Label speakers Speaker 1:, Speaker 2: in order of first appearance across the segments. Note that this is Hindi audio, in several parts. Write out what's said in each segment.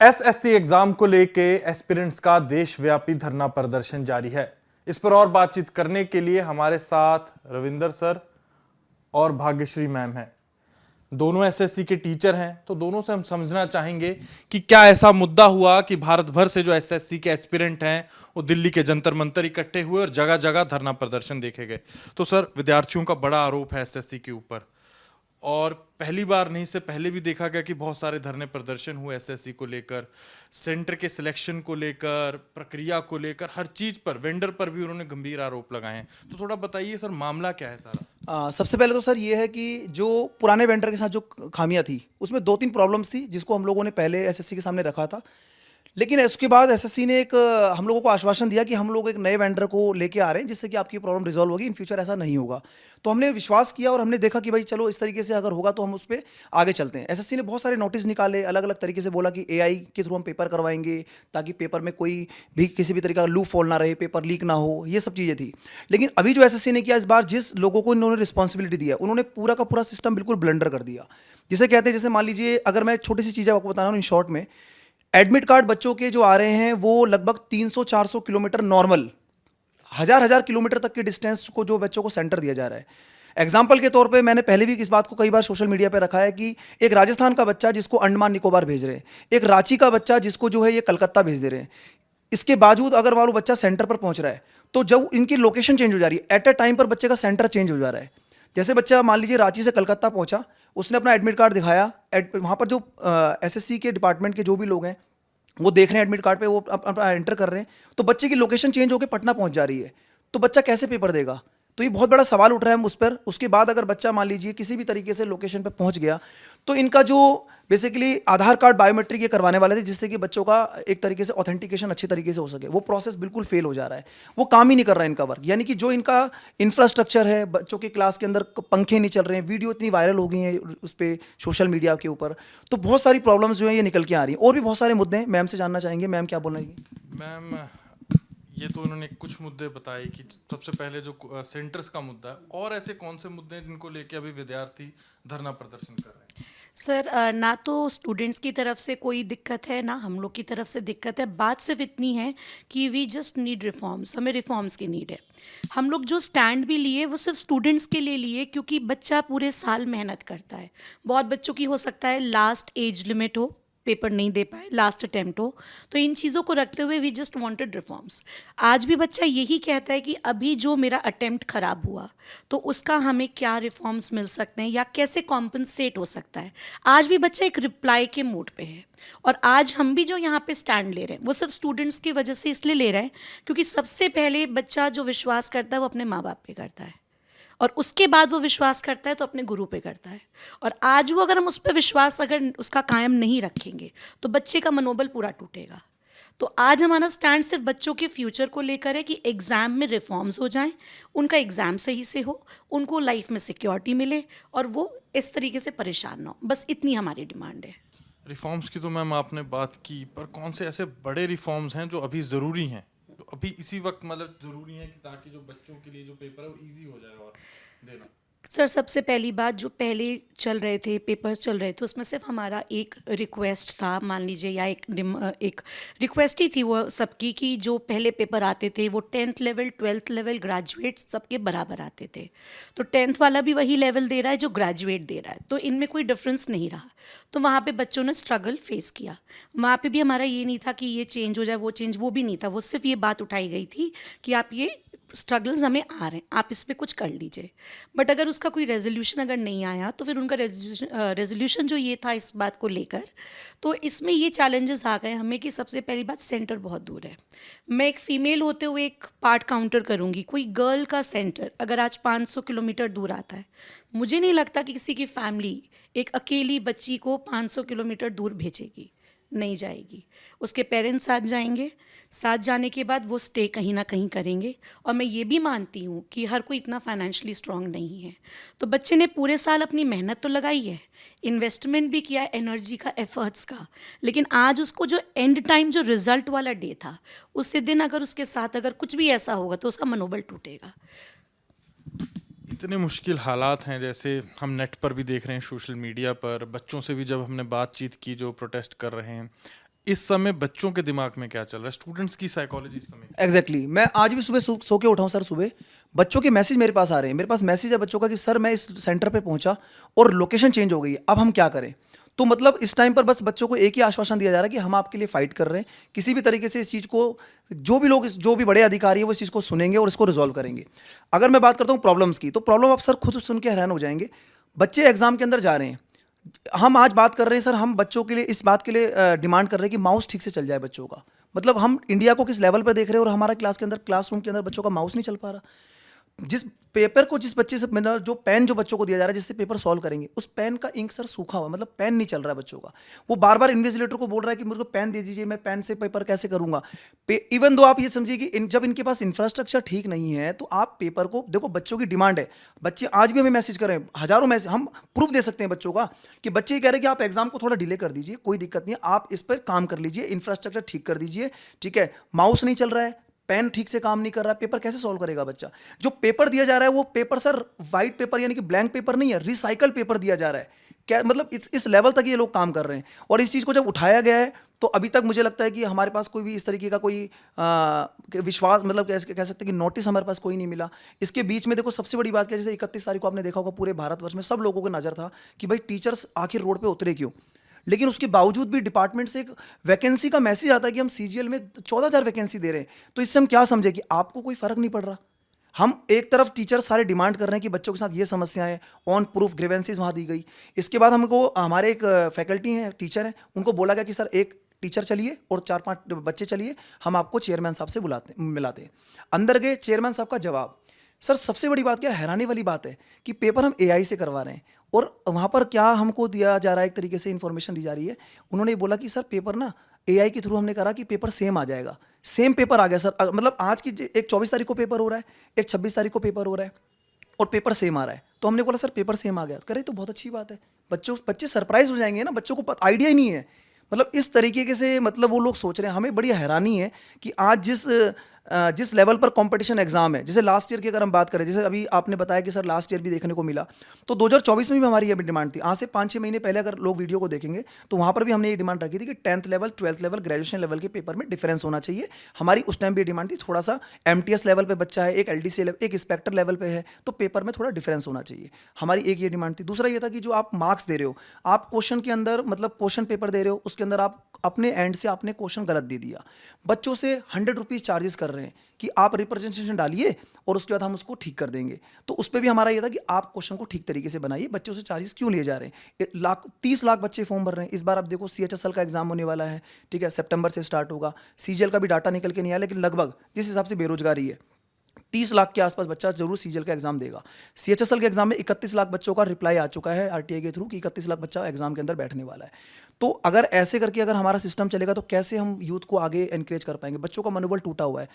Speaker 1: एसएससी एग्जाम को लेके एस्पिरेंट्स का देशव्यापी धरना प्रदर्शन जारी है। इस पर और बातचीत करने के लिए हमारे साथ रविंदर सर और भाग्यश्री मैम हैं। दोनों एसएससी के टीचर हैं, तो दोनों से हम समझना चाहेंगे कि क्या ऐसा मुद्दा हुआ कि भारत भर से जो एसएससी के एस्पिरेंट हैं वो दिल्ली के जंतर मंतर इकट्ठे हुए और जगह जगह धरना प्रदर्शन देखे गए। तो सर, विद्यार्थियों का बड़ा आरोप है एसएससी के ऊपर, और पहली बार नहीं, से पहले भी देखा गया कि बहुत सारे धरने प्रदर्शन हुए एसएससी को लेकर, सेंटर के सिलेक्शन को लेकर, प्रक्रिया को लेकर, हर चीज पर, वेंडर पर भी उन्होंने गंभीर आरोप लगाए हैं। तो थोड़ा बताइए सर, मामला क्या है सारा?
Speaker 2: सबसे पहले तो सर ये है कि जो पुराने वेंडर के साथ जो खामियां थी उसमें दो तीन प्रॉब्लम्स थी जिसको हम लोगों ने पहले एसएससी के सामने रखा था। लेकिन उसके बाद एसएससी ने एक हम लोगों को आश्वासन दिया कि हम लोग एक नए वेंडर को लेके आ रहे हैं जिससे कि आपकी प्रॉब्लम रिजॉल्व होगी, इन फ्यूचर ऐसा नहीं होगा। तो हमने विश्वास किया और हमने देखा कि भाई चलो इस तरीके से अगर होगा तो हम उस पर आगे चलते हैं। एसएससी ने बहुत सारे नोटिस निकाले, अलग अलग तरीके से बोला कि एआई के थ्रू हम पेपर करवाएंगे ताकि पेपर में कोई भी किसी भी तरीका का लूप होल ना रहे, पेपर लीक ना हो, ये सब चीज़ें थी। लेकिन अभी जो एसएससी ने किया इस बार, जिस लोगों को इन्होंने रिस्पॉन्सिबिलिटी दिया उन्होंने पूरा का पूरा सिस्टम बिल्कुल ब्लंडर कर दिया। जिसे कहते हैं, जैसे मान लीजिए अगर मैं छोटी सी चीज़ें आपको बता रहा हूँ इन शॉर्ट में, एडमिट कार्ड बच्चों के जो आ रहे हैं वो लगभग 300-400 किलोमीटर नॉर्मल, हज़ार हज़ार किलोमीटर तक के डिस्टेंस को जो बच्चों को सेंटर दिया जा रहा है। एग्जाम्पल के तौर पे मैंने पहले भी इस बात को कई बार सोशल मीडिया पे रखा है कि एक राजस्थान का बच्चा जिसको अंडमान निकोबार भेज रहे हैं, एक रांची का बच्चा जिसको जो है ये कलकत्ता भेज दे रहे हैं, इसके बावजूद अगर वो बच्चा सेंटर पर पहुंच रहा है तो जब इनकी लोकेशन चेंज हो जा रही है, एट अ टाइम पर बच्चे का सेंटर चेंज हो जा रहा है। जैसे बच्चा मान लीजिए रांची से कलकत्ता पहुंचा, उसने अपना एडमिट कार्ड दिखाया, वहाँ पर जो एसएससी के डिपार्टमेंट के जो भी लोग हैं वो देख रहे हैं एडमिट कार्ड पे, वो अपना एंटर कर रहे हैं, तो बच्चे की लोकेशन चेंज होकर पटना पहुंच जा रही है, तो बच्चा कैसे पेपर देगा? तो ये बहुत बड़ा सवाल उठ रहा है उस पर। उसके बाद अगर बच्चा मान लीजिए किसी भी तरीके से लोकेशन पे पहुंच गया तो इनका जो बेसिकली आधार कार्ड बायोमेट्रिक ये करवाने वाले थे जिससे कि बच्चों का एक तरीके से ऑथेंटिकेशन अच्छी तरीके से हो सके, वो प्रोसेस बिल्कुल फेल हो जा रहा है, वो काम ही नहीं कर रहा है इनका वर्क। यानी कि जो इनका इंफ्रास्ट्रक्चर है, बच्चों के क्लास के अंदर पंखे नहीं चल रहे हैं, वीडियो इतनी वायरल हो गई है उस पर सोशल मीडिया के ऊपर, तो बहुत सारी प्रॉब्लम्स जो है ये निकल के आ रही हैं। और भी बहुत सारे मुद्दे हैं, मैम से जानना चाहेंगे, मैम क्या बोलना है?
Speaker 1: मैम, ये तो इन्होंने कुछ मुद्दे बताए कि सबसे पहले जो सेंटर्स का मुद्दा है, और ऐसे कौन से मुद्दे हैं जिनको लेके अभी विद्यार्थी धरना प्रदर्शन कर रहे हैं?
Speaker 3: सर, ना तो स्टूडेंट्स की तरफ से कोई दिक्कत है, ना हम लोग की तरफ से दिक्कत है। बात सिर्फ इतनी है कि वी जस्ट नीड रिफॉर्म्स, हमें रिफॉर्म्स की नीड है। हम लोग जो स्टैंड भी लिए वो सिर्फ स्टूडेंट्स के लिए लिए, क्योंकि बच्चा पूरे साल मेहनत करता है। बहुत बच्चों की हो सकता है लास्ट एज लिमिट हो, पेपर नहीं दे पाए, लास्ट अटेम्प्ट हो, तो इन चीज़ों को रखते हुए वी जस्ट वांटेड रिफॉर्म्स। आज भी बच्चा यही कहता है कि अभी जो मेरा अटेम्प्ट ख़राब हुआ तो उसका हमें क्या रिफॉर्म्स मिल सकते हैं या कैसे कॉम्पनसेट हो सकता है। आज भी बच्चा एक रिप्लाई के मूड पे है, और आज हम भी जो यहाँ पे स्टैंड ले रहे हैं वो सिर्फ स्टूडेंट्स की वजह से इसलिए ले रहे हैं क्योंकि सबसे पहले बच्चा जो विश्वास करता है वो अपने माँ बाप पे करता है, और उसके बाद वो विश्वास करता है तो अपने गुरु पे करता है। और आज वो अगर हम उस पर विश्वास अगर उसका कायम नहीं रखेंगे तो बच्चे का मनोबल पूरा टूटेगा। तो आज हमारा स्टैंड सिर्फ बच्चों के फ्यूचर को लेकर है कि एग्ज़ाम में रिफॉर्म्स हो जाएं, उनका एग्ज़ाम सही से हो, उनको लाइफ में सिक्योरिटी मिले और वो इस तरीके से परेशान ना हो। बस इतनी हमारी डिमांड है।
Speaker 1: रिफॉर्म्स की तो मैम आपने बात की, पर कौन से ऐसे बड़े रिफॉर्म्स हैं जो अभी ज़रूरी हैं, तो अभी इसी वक्त मतलब ज़रूरी है, कि ताकि जो बच्चों के लिए जो पेपर है वो ईजी हो जाए और देना?
Speaker 3: सर, सबसे पहली बात, जो पहले चल रहे थे, पेपर्स चल रहे थे, उसमें सिर्फ हमारा एक रिक्वेस्ट था, मान लीजिए, या एक रिक्वेस्ट ही थी वो सबकी, कि जो पहले पेपर आते थे वो 10th level, 12th level, graduate सबके बराबर आते थे। तो 10th वाला भी वही लेवल दे रहा है जो ग्रेजुएट दे रहा है, तो इनमें कोई डिफरेंस नहीं रहा। तो वहाँ पे बच्चों ने स्ट्रगल फेस किया। वहाँ पे भी हमारा ये नहीं था कि ये चेंज हो जाए, वो चेंज, वो भी नहीं था। वो सिर्फ ये बात उठाई गई थी कि आप ये स्ट्रगल्स हमें आ रहे हैं, आप इस पर कुछ कर लीजिए। बट अगर उसका कोई रेजोल्यूशन अगर नहीं आया तो फिर उनका रेजोल्यूशन जो ये था इस बात को लेकर, तो इसमें ये चैलेंजेस आ गए हमें कि सबसे पहली बात, सेंटर बहुत दूर है। मैं एक फ़ीमेल होते हुए एक पार्ट काउंटर करूँगी, कोई गर्ल का सेंटर अगर आज 500 किलोमीटर दूर आता है, मुझे नहीं लगता कि किसी की फैमिली एक अकेली बच्ची को 500 किलोमीटर दूर भेजेगी, नहीं जाएगी। उसके पेरेंट्स साथ जाएंगे, साथ जाने के बाद वो स्टे कहीं ना कहीं करेंगे। और मैं ये भी मानती हूँ कि हर कोई इतना फाइनेंशियली स्ट्रांग नहीं है। तो बच्चे ने पूरे साल अपनी मेहनत तो लगाई है, इन्वेस्टमेंट भी किया है, एनर्जी का, एफर्ट्स का, लेकिन आज उसको जो एंड टाइम जो रिजल्ट वाला डे था, उसी दिन अगर उसके साथ अगर कुछ भी ऐसा होगा तो उसका मनोबल टूटेगा।
Speaker 1: इतने मुश्किल हालात हैं, जैसे हम नेट पर भी देख रहे हैं, सोशल मीडिया पर बच्चों से भी जब हमने बातचीत की जो प्रोटेस्ट कर रहे हैं, इस समय बच्चों के दिमाग में क्या चल रहा है, स्टूडेंट्स की साइकोलॉजी इस समय?
Speaker 2: एग्जैक्टली मैं आज भी सुबह सो के उठाऊँ सर, सुबह बच्चों के मैसेज मेरे पास आ रहे हैं, मेरे पास मैसेज है बच्चों का कि सर मैं इस सेंटर पे पहुंचा और लोकेशन चेंज हो गई है, अब हम क्या करें। तो मतलब इस टाइम पर बस बच्चों को एक ही आश्वासन दिया जा रहा है कि हम आपके लिए फाइट कर रहे हैं, किसी भी तरीके से इस चीज़ को जो भी बड़े अधिकारी हैं वो इस चीज़ को सुनेंगे और इसको रिजॉल्व करेंगे। अगर मैं बात करता हूँ प्रॉब्लम्स की, तो प्रॉब्लम आप सर खुद सुन के हैरान हो जाएंगे। बच्चे एग्जाम के अंदर जा रहे हैं, हम आज बात कर रहे हैं सर, हम बच्चों के लिए इस बात के लिए डिमांड कर रहे हैं कि माउस ठीक से चल जाए बच्चों का। मतलब हम इंडिया को किस लेवल पर देख रहे हैं और हमारा क्लासरूम के अंदर बच्चों का माउस नहीं चल पा रहा। जिस पेपर को जिस बच्चे से मतलब जो पेन जो बच्चों को दिया जा रहा है जिससे पेपर सॉल्व करेंगे, उस पेन का इंक सर सूखा हुआ, मतलब पेन नहीं चल रहा है बच्चों का। वो बार बार इन्विजिलेटर को बोल रहा है कि मुझे पेन दे दीजिए, मैं पेन से पेपर कैसे करूंगा। इवन दो आप ये समझिए कि जब इनके पास इंफ्रास्ट्रक्चर ठीक नहीं है तो आप पेपर को देखो, बच्चों की डिमांड है। बच्चे आज भी हमें मैसेज कर रहे हैं, हजारों मैसेज, हम प्रूफ दे सकते हैं बच्चों का कि बच्चे ये कह रहे हैं कि आप एग्जाम को थोड़ा डिले कर दीजिए, कोई दिक्कत नहीं है, आप इस पर काम कर लीजिए, इंफ्रास्ट्रक्चर ठीक कर दीजिए, ठीक है। माउस नहीं चल रहा है, पेन ठीक से काम नहीं कर रहा है, पेपर कैसे सॉल्व करेगा बच्चा। जो पेपर दिया जा रहा है वो पेपर सर वाइट पेपर यानी कि ब्लैंक पेपर नहीं है, रिसाइकल पेपर दिया जा रहा है। क्या मतलब इस लेवल तक ये लोग काम कर रहे हैं। और इस चीज़ को जब उठाया गया है तो अभी तक मुझे लगता है कि हमारे पास कोई भी इस तरीके का कोई विश्वास, मतलब कह सकते हैं कि नोटिस हमारे पास कोई नहीं मिला। इसके बीच में देखो सबसे बड़ी बात क्या है, जैसे 31 तारीख को आपने देखा होगा पूरे भारतवर्ष में सब लोगों को नजर था कि भाई टीचर्स आखिर रोड पे उतरे क्यों। लेकिन उसके बावजूद भी डिपार्टमेंट से एक वैकेंसी का मैसेज आता है कि हम सीजीएल में 14,000 वैकेंसी दे रहे हैं। तो इससे हम क्या समझे कि आपको कोई फर्क नहीं पड़ रहा। हम एक तरफ टीचर सारे डिमांड कर रहे हैं कि बच्चों के साथ ये समस्याएं, ऑन प्रूफ ग्रीवेंसीज वहाँ दी गई। इसके बाद हमको हमारे एक फैकल्टी हैं, टीचर हैं, उनको बोला गया कि सर एक टीचर चलिए और 4-5 बच्चे चलिए, हम आपको चेयरमैन साहब से मिलाते हैं। अंदर गए, चेयरमैन साहब का जवाब, सर सबसे बड़ी बात क्या हैरानी वाली बात है कि पेपर हम एआई से करवा रहे हैं और वहाँ पर क्या हमको दिया जा रहा है, एक तरीके से इन्फॉर्मेशन दी जा रही है। उन्होंने बोला कि सर पेपर ना एआई के थ्रू हमने करा कि पेपर सेम आ जाएगा। सेम पेपर आ गया सर, मतलब आज की एक 24 तारीख को पेपर हो रहा है, एक 26 तारीख को पेपर हो रहा है और पेपर सेम आ रहा है। तो हमने बोला सर पेपर सेम आ गया, करे तो बहुत अच्छी बात है। बच्चे सरप्राइज हो जाएंगे ना, बच्चों को आइडिया ही नहीं है। मतलब इस तरीके से मतलब वो लोग सोच रहे हैं। हमें बड़ी हैरानी है कि आज जिस लेवल पर कंपटीशन एग्जाम है, जैसे लास्ट ईयर की अगर हम बात करें, जैसे अभी आपने बताया कि सर लास्ट ईयर भी देखने को मिला, तो 2024 में भी हमारी ये डिमांड थी। आज से 5-6 महीने पहले अगर लोग वीडियो को देखेंगे तो वहाँ पर भी हमने ये डिमांड रखी थी कि 10th level, 12th level, graduation level के पेपर में डिफरेंस होना चाहिए। हमारी उस टाइम भी डिमांड थी, थोड़ा सा MTS लेवल पर बच्चा है, एक LDC लेवल, एक इंस्पेक्टर लेवल पे है, तो पेपर में थोड़ा डिफरेंस होना चाहिए। हमारी एक ये डिमांड थी। दूसरा ये था कि जो आप मार्क्स दे रहे हो, आप क्वेश्चन के अंदर मतलब क्वेश्चन पेपर दे रहे हो, उसके अंदर आप अपने एंड से आपने क्वेश्चन गलत दे दिया, बच्चों से 100 रुपीज़ चार्जेस कर रहे हैं कि आप रिप्रेजेंटेशन डालिए और उसके बाद हम उसको ठीक कर देंगे। तो उस पर भी हमारा ये था कि आप क्वेश्चन को ठीक तरीके से बनाइए, बच्चों से चार्जेस क्यों लिए जा रहे हैं। 30 लाख बच्चे फॉर्म भर रहे हैं। इस बार आप देखो CHSL का एग्जाम होने वाला है, ठीक है, सितंबर से स्टार्ट होगा। CGL का भी डाटा निकल के नहीं आया, लेकिन लगभग जिस हिसाब से बेरोजगारी है 30 लाख के आसपास बच्चा जरूर CGL का एग्जाम देगा। CHSL के एग्जाम में 31 लाख बच्चों का रिप्लाई आ चुका है RTI के थ्रू कि 31 लाख बच्चा एग्जाम के अंदर बैठने वाला है। तो अगर ऐसे करके अगर हमारा सिस्टम चलेगा तो कैसे हम यूथ को आगे एनकरेज कर पाएंगे। बच्चों का मनोबल टूटा हुआ है।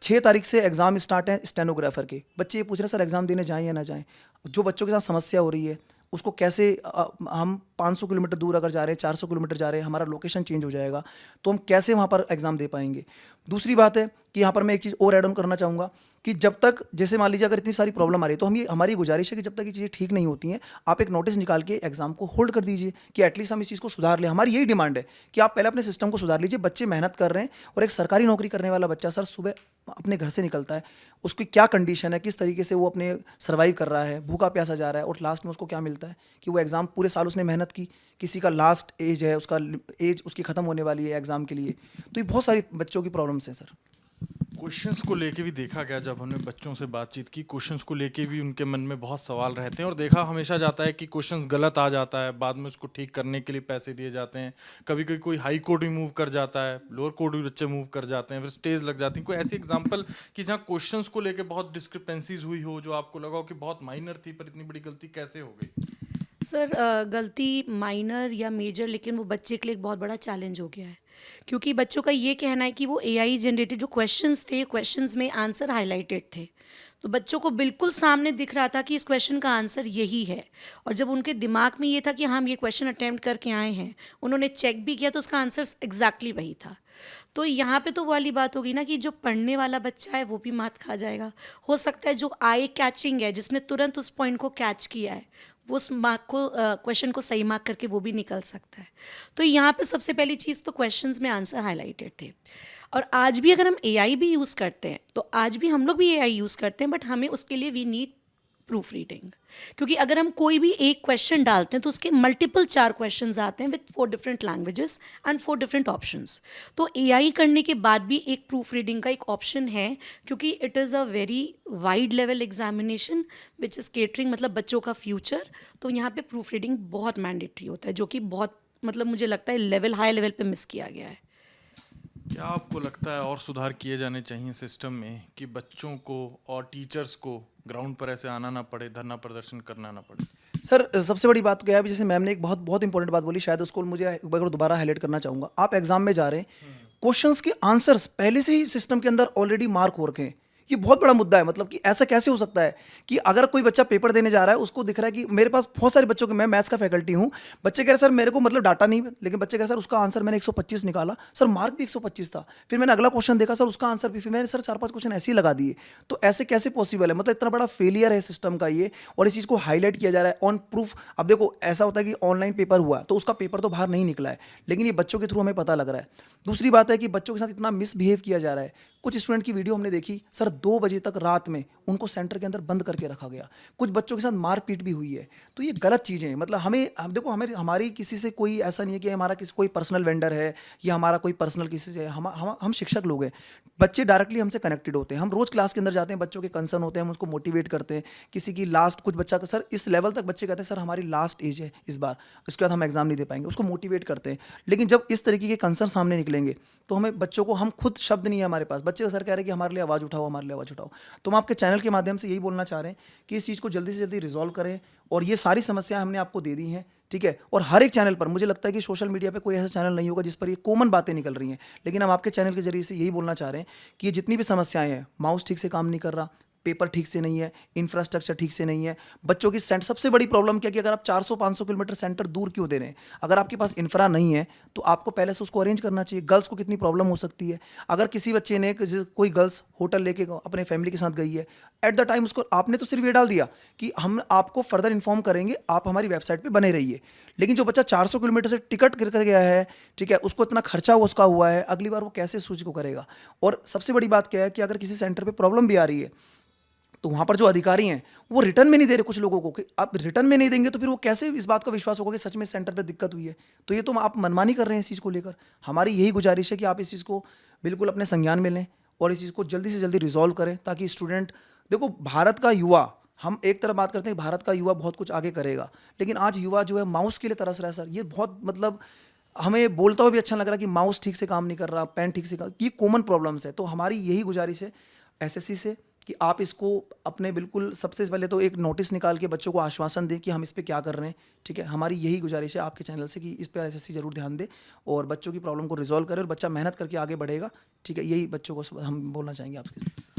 Speaker 2: 6 तारीख से एग्जाम स्टार्ट है स्टेनोग्राफर के। बच्चे ये पूछ रहे हैं सर एग्जाम देने जाएं या ना जाएं। जो बच्चों के साथ समस्या हो रही है उसको कैसे हम 500 किलोमीटर दूर अगर जा रहे हैं, 400 किलोमीटर जा रहे हैं, हमारा लोकेशन चेंज हो जाएगा, तो हम कैसे वहाँ पर एग्ज़ाम दे पाएंगे। दूसरी बात है कि यहाँ पर मैं एक चीज़ और ऐड ऑन करना चाहूँगा कि जब तक, जैसे मान लीजिए अगर इतनी सारी प्रॉब्लम आ रही है तो हम ये हमारी गुजारिश है कि जब तक ये चीज़ें ठीक नहीं होती हैं, आप एक नोटिस निकाल के एग्जाम को होल्ड कर दीजिए कि एटलीस्ट हम इस चीज़ को सुधार लें। हमारी यही डिमांड है कि आप पहले अपने सिस्टम को सुधार लीजिए। बच्चे मेहनत कर रहे हैं और एक सरकारी नौकरी करने वाला बच्चा सर सुबह अपने घर से निकलता है, उसकी क्या कंडीशन है, किस तरीके से वो अपने सर्वाइव कर रहा है, भूखा प्यासा जा रहा है, और लास्ट में उसको क्या मिलता है कि वो एग्ज़ाम पूरे साल उसने मेहनत की, किसी का लास्ट एज है, उसका एज उसकी ख़त्म होने वाली है एग्ज़ाम के लिए। तो ये बहुत सारी बच्चों की प्रॉब्लम्स हैं सर।
Speaker 1: क्वेश्चंस को लेके भी देखा गया, जब हमने बच्चों से बातचीत की, क्वेश्चंस को लेके भी उनके मन में बहुत सवाल रहते हैं और देखा हमेशा जाता है कि क्वेश्चंस गलत आ जाता है, बाद में उसको ठीक करने के लिए पैसे दिए जाते हैं। कभी कभी कोई हाई कोर्ट भी मूव कर जाता है, लोअर कोर्ट भी बच्चे मूव कर जाते हैं, फिर स्टेज लग जाती है। कोई ऐसी एग्जाम्पल कि जहाँ क्वेश्चंस को लेके बहुत डिस्क्रिपेंसीज हुई हो, जो आपको लगा हो कि बहुत माइनर थी पर इतनी बड़ी गलती कैसे हो गई?
Speaker 3: सर गलती माइनर या मेजर, लेकिन वो बच्चे के लिए एक बहुत बड़ा चैलेंज हो गया है, क्योंकि बच्चों का ये कहना है कि वो AI जनरेटेड जो क्वेश्चंस थे, क्वेश्चंस में आंसर हाईलाइटेड थे, तो बच्चों को बिल्कुल सामने दिख रहा था कि इस क्वेश्चन का आंसर यही है। और जब उनके दिमाग में ये था कि हम ये क्वेश्चन अटैम्प्ट करके आए हैं, उन्होंने चेक भी किया तो उसका आंसर एग्जैक्टली वही था। तो यहाँ पे तो वो वाली बात होगी ना कि जो पढ़ने वाला बच्चा है वो भी मात खा जाएगा। हो सकता है जो आई कैचिंग है, जिसने तुरंत उस पॉइंट को कैच किया है, वो उस मार्क को क्वेश्चन को सही मार्क करके वो भी निकल सकता है। तो यहाँ पे सबसे पहली चीज़ तो क्वेश्चंस में आंसर हाईलाइटेड थे। और आज भी अगर हम एआई भी यूज़ करते हैं तो आज भी हम लोग भी एआई यूज़ करते हैं, बट हमें उसके लिए वी नीड प्रूफ रीडिंग। क्योंकि अगर हम कोई भी एक क्वेश्चन डालते हैं तो उसके मल्टीपल 4 क्वेश्चंस आते हैं with 4 different languages and 4 different options. तो एआई करने के बाद भी एक प्रूफ रीडिंग का एक ऑप्शन है, क्योंकि it is a very wide level examination which is catering मतलब बच्चों का फ्यूचर। तो यहाँ पे प्रूफ रीडिंग बहुत मैंडेटरी होता है, जो कि बहुत मतलब मुझे लगता है लेवल हाई लेवल पे मिस किया गया है।
Speaker 1: क्या आपको लगता है और सुधार किए जाने चाहिए सिस्टम में कि बच्चों को और टीचर्स को ग्राउंड पर ऐसे आना ना पड़े, धरना प्रदर्शन करना ना पड़े?
Speaker 2: सर सबसे बड़ी बात क्या है, जैसे मैम ने एक बहुत बहुत इंपॉर्टेंट बात बोली, शायद उसको मुझे एक बार दोबारा हाईलाइट करना चाहूँगा। आप एग्जाम में जा रहे हैं, क्वेश्चंस के आंसर्स पहले से ही सिस्टम के अंदर ऑलरेडी मार्क हो रखे हैं। ये बहुत बड़ा मुद्दा है, मतलब कि ऐसा कैसे हो सकता है कि अगर कोई बच्चा पेपर देने जा रहा है, उसको दिख रहा है कि मेरे पास बहुत सारे बच्चों के, मैं मैथ्स का फैकल्टी हूँ, बच्चे कह रहे सर मेरे को मतलब डाटा नहीं है, लेकिन बच्चे कह रहे सर उसका आंसर मैंने 125 निकाला, सर मार्क भी 125 था। फिर मैंने अगला क्वेश्चन देखा, सर उसका आंसर भी, फिर मैंने सर 4-5 क्वेश्चन ऐसे ही लगा दिए। तो ऐसे कैसे पॉसिबल है? मतलब इतना बड़ा फेलियर है सिस्टम का ये, और इस चीज़ को हाईलाइट किया जा रहा है ऑन प्रूफ। अब देखो ऐसा होता है कि ऑनलाइन पेपर हुआ तो उसका पेपर तो बाहर नहीं निकला है, लेकिन ये बच्चों के थ्रू हमें पता लग रहा है। दूसरी बात है कि बच्चों के साथ इतना मिसबिहेव किया जा रहा है। कुछ स्टूडेंट की वीडियो हमने देखी, सर 2 बजे तक रात में उनको सेंटर के अंदर बंद करके रखा गया। कुछ बच्चों के साथ मारपीट भी हुई है। तो ये गलत चीज़ें हैं। मतलब हम देखो, हमारी किसी से कोई ऐसा नहीं है कि हमारा किसी कोई पर्सनल वेंडर है या हमारा कोई पर्सनल किसी से है। हम शिक्षक लोग हैं, बच्चे डायरेक्टली हमसे कनेक्टेड होते हैं। हम रोज़ क्लास के अंदर जाते हैं, बच्चों के कंसर्न होते हैं, हम उसको मोटिवेट करते हैं। किसी की लास्ट, कुछ बच्चा का सर इस लेवल तक बच्चे कहते हैं सर हमारी लास्ट एज है इस बार, इसके बाद हम एग्जाम नहीं दे पाएंगे, उसको मोटिवेट करते हैं। लेकिन जब इस तरीके के कंसर्न सामने निकलेंगे तो हमें बच्चों को, हम खुद शब्द नहीं है हमारे पास, बच्चे सर कह रहे हैं कि हमारे लिए आवाज़ उठाओ, हमारे लिए आवाज़ उठाओ। तो हम आपके चैनल के माध्यम से यही बोलना चाह रहे हैं कि इस चीज़ को जल्दी से जल्दी रिजॉल्व करें। और ये सारी समस्याएं हमने आपको दे दी हैं, ठीक है। और हर एक चैनल पर मुझे लगता है कि सोशल मीडिया पे कोई ऐसा चैनल नहीं होगा जिस पर ये कॉमन बातें निकल रही हैं, लेकिन हम आपके चैनल के जरिए से यही बोलना चाह रहे हैं कि ये जितनी भी समस्याएं हैं, माउस ठीक से काम नहीं कर रहा, पेपर ठीक से नहीं है, इंफ्रास्ट्रक्चर ठीक से नहीं है, बच्चों की सेंटर, सबसे बड़ी प्रॉब्लम क्या कि अगर आप 400-500 किलोमीटर सेंटर दूर क्यों दे रहे हैं? अगर आपके पास इंफ्रा नहीं है तो आपको पहले से उसको अरेंज करना चाहिए। गर्ल्स को कितनी प्रॉब्लम हो सकती है अगर किसी बच्चे ने, कोई गर्ल्स होटल लेके अपने फैमिली के साथ गई है, एट द टाइम उसको आपने तो सिर्फ ये डाल दिया कि हम आपको फर्दर इन्फॉर्म करेंगे, आप हमारी वेबसाइट पे बने रहिए। लेकिन जो बच्चा 400 किलोमीटर से टिकट कर गया है, ठीक है, उसको इतना खर्चा उसका हुआ है, अगली बार वो कैसे इस चीज़ को करेगा? और सबसे बड़ी बात क्या है कि अगर किसी सेंटर पे प्रॉब्लम भी आ रही है तो वहाँ पर जो अधिकारी हैं वो रिटर्न में नहीं दे रहे कुछ लोगों को, कि आप रिटर्न में नहीं देंगे तो फिर वो कैसे इस बात का विश्वास होगा कि सच में सेंटर पर दिक्कत हुई है? तो ये तो आप मनमानी कर रहे हैं इस चीज़ को लेकर। हमारी यही गुजारिश है कि आप इस चीज़ को बिल्कुल अपने संज्ञान में लें और इस चीज़ को जल्दी से जल्दी रिजॉल्व करें, ताकि स्टूडेंट, देखो भारत का युवा, हम एक तरफ बात करते हैं भारत का युवा बहुत कुछ आगे करेगा, लेकिन आज युवा जो है माउस के लिए तरस रहा है सर। ये बहुत, मतलब हमें बोलता हुआ भी अच्छा लग रहा है कि माउस ठीक से काम नहीं कर रहा, पेन ठीक से काम, ये कॉमन प्रॉब्लम्स है। तो हमारी यही गुजारिश है एसएससी से कि आप इसको अपने, बिल्कुल सबसे पहले तो एक नोटिस निकाल के बच्चों को आश्वासन दें कि हम इस पे क्या कर रहे हैं, ठीक है। हमारी यही गुजारिश है आपके चैनल से कि इस पर एसएससी जरूर ध्यान दे और बच्चों की प्रॉब्लम को रिजॉल्व करे और बच्चा मेहनत करके आगे बढ़ेगा, ठीक है। यही बच्चों को हम बोलना चाहेंगे आपके।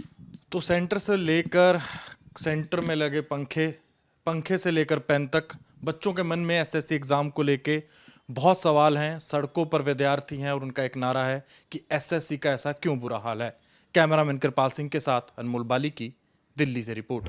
Speaker 1: तो सेंटर से लेकर सेंटर में लगे पंखे से लेकर पेन तक बच्चों के मन में एसएससी एग्जाम को लेके बहुत सवाल हैं। सड़कों पर विद्यार्थी हैं और उनका एक नारा है कि एसएससी का ऐसा क्यों बुरा हाल है। कैमरामैन कृपाल सिंह के साथ अनमोल बाली की दिल्ली से रिपोर्ट।